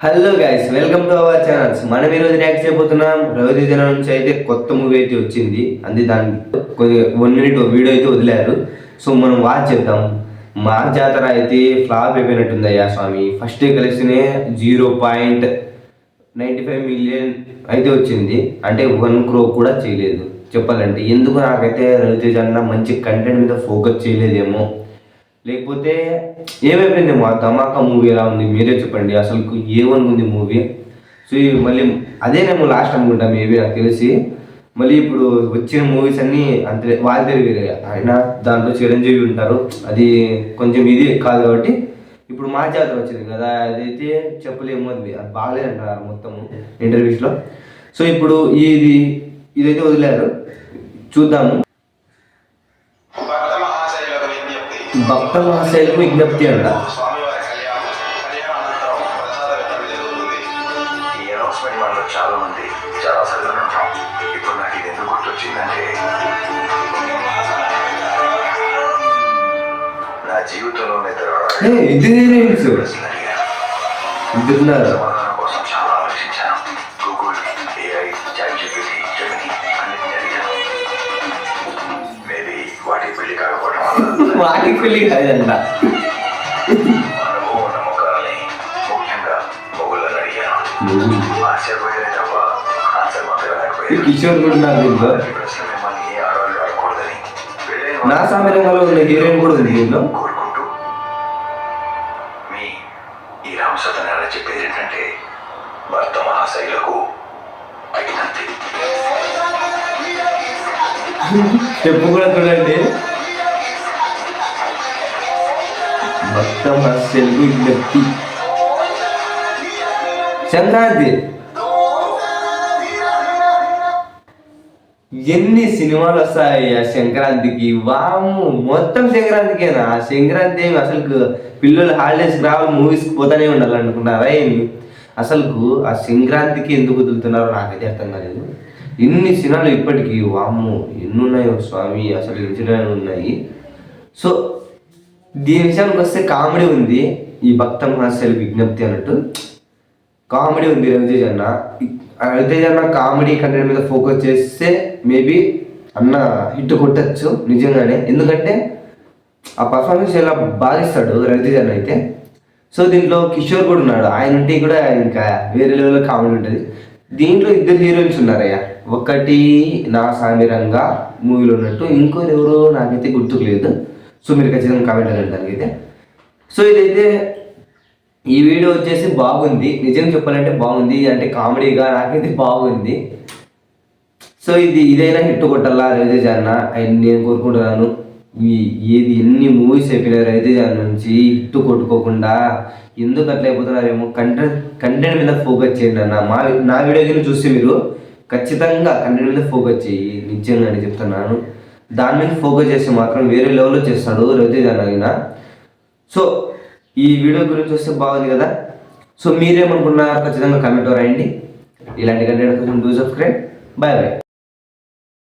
Hello guys, welcome to our channels. మనం ఈరోజు react చేయబోతున్నాం. రవితేజ నుంచి అయితే కొత్త మూవీ అయితే వచ్చింది. అది దాని కొద్దిగా 1 మినిట్ వీడియో అయితే వదిలారు. సో మనం వాచ్ చేద్దాం. మా జాతర అయితే ఫ్లాప్ అయిపోయినట్టుందయ్యా స్వామి. ఫస్ట్ డే కలెక్షనే 0.95 మిలియన్ అయితే వచ్చింది. అంటే 1 crore కూడా చేయలేదు చెప్పాలంటే. ఎందుకు నాకైతే రవితేజ అన్న మంచి కంటెంట్ మీద ఫోకస్ చేయలేదేమో, లేకపోతే ఏమైపోయింది మా ధమాకా మూవీ ఎలా ఉంది మీరే చెప్పండి. అసలు ఏమనుకుంది మూవీ. సో మళ్ళీ అదేనేమో లాస్ట్ అనుకుంటా మేబీ, నాకు తెలిసి. మళ్ళీ ఇప్పుడు వచ్చిన మూవీస్ అన్నీ అంతే వాళ్ళిద్దరు వేరే. ఆయన దాంట్లో చిరంజీవి ఉంటారు, అది కొంచెం ఇది కాదు కాబట్టి. ఇప్పుడు మా జాతర వచ్చింది కదా, అదైతే చెప్పలేము, అది బాగలేదంటారు మొత్తము ఇంటర్వ్యూస్లో. సో ఇప్పుడు ఇదైతే వదిలేరు, చూద్దాము. భక్త మహాశైలకు విజ్ఞప్తి అంట. చాలా మంది చాలా సందర్భం. ఇప్పుడు నాకు ఇది ఎందుకు గుర్తొచ్చిందంటే, నా జీవితంలోనే సమాధానం కోసం చాలా ఆలోచించాను. గూగుల్, AI, ChatGPT, Gemini అన్నిటిని అడిగాను. మేబీ వాటికి పెళ్లి కాకపోవడం వల్ల వాటికి పెళ్లి కాదంట. అనుభవం ఉన్న ముఖాలని, ముఖ్యంగా మొగుళ్ళని అడిగాను. ఆశ్చర్యపోయేది తప్ప ఆన్సర్ మాత్రం లేకపోయింది. కిషోర్ కూడా నాకు ఈ ప్రశ్న మిమ్మల్ని ఏ ఆడవాళ్ళు అడగకూడదని నా సామ్యంలో ఉన్న హీరోయిన్ కూడా ఉంది దీంట్లో. కోరుకుంటూ మీ ఈ రామసతన ఎలా చెప్పేది ఏంటంటే, భర్త మహాశైలకు అగినంతి. చెప్పు కూడా చూడండి. భక్త మహాశైలకు విజ్ఞప్తి. సంక్రాంతి ఎన్ని సినిమాలు వస్తాయి ఆ సంక్రాంతికి. వాము మొత్తం సంక్రాంతికేనా? ఆ సంక్రాంతి ఏమి అసలు పిల్లలు హాలిడేస్కి రావాలి, మూవీస్కి పోతానే ఉండాలనుకుంటారా ఏమి? అసలుకు ఆ సంక్రాంతికి ఎందుకు వదులుతున్నారో నాకైతే అర్థం కాలేదు. ఎన్ని సినిమాలు ఇప్పటికీ, వాము ఎన్ని ఉన్నాయో స్వామి, అసలు ఇన్సిడెంట్ ఉన్నాయి. సో దీని విషయానికి వస్తే కామెడీ ఉంది. ఈ భక్త మహాశైల విజ్ఞప్తి అన్నట్టు కామెడీ ఉంది. రవితేజ అన్న కామెడీ కంటెంట్ మీద ఫోకస్ చేస్తే మేబీ అన్న హిట్ కొట్టచ్చు నిజంగానే. ఎందుకంటే ఆ పర్ఫార్మెన్స్ ఎలా బాధిస్తాడు రవితేజ అన్న అయితే. సో దీంట్లో కిషోర్ కూడా ఉన్నాడు, ఆయన ఉంటే కూడా ఇంకా వేరే లెవెల్లో కామెడీ ఉంటుంది. దీంట్లో 2 హీరోయిన్స్ ఉన్నారయ్యా. ఒకటి నా సామిరంగా మూవీలో ఉన్నట్టు, ఇంకోరు ఎవరో నాకైతే గుర్తుకు లేదు. సో మీరు ఖచ్చితంగా కామెంట్ అనండి దానికైతే. సో ఇదైతే ఈ వీడియో వచ్చేసి బాగుంది, నిజం చెప్పాలంటే బాగుంది. అంటే కామెడీగా నాకైతే బాగుంది. సో ఇదైనా హిట్ కొట్టాలా రవితేజ అన్న నేను కోరుకుంటున్నాను. ఎన్ని మూవీస్ అయిపోయినాయి రవితేజ నుంచి హిట్ కొట్టుకోకుండా. ఎందుకు అట్లా అయిపోతున్నారేమో. కంటెంట్ మీద ఫోకస్ చేయండి అన్న. నా వీడియో కింద చూస్తే మీరు ఖచ్చితంగా కంటెంట్ మీద ఫోకస్ చేయి, నిజంగా అని చెప్తున్నాను. దాని మీద ఫోకస్ చేస్తే మాత్రం వేరే లెవెల్లో చేస్తాడు రవితేజ అన్న అయినా. సో ఈ వీడియో గురించి వస్తే బాగుంది కదా. సో మీరేమనుకున్నారు ఖచ్చితంగా కామెంట్ రాయండి. ఇలాంటి కంటెంట్ కొంచెం డూ సబ్స్క్రైబ్. Bye bye.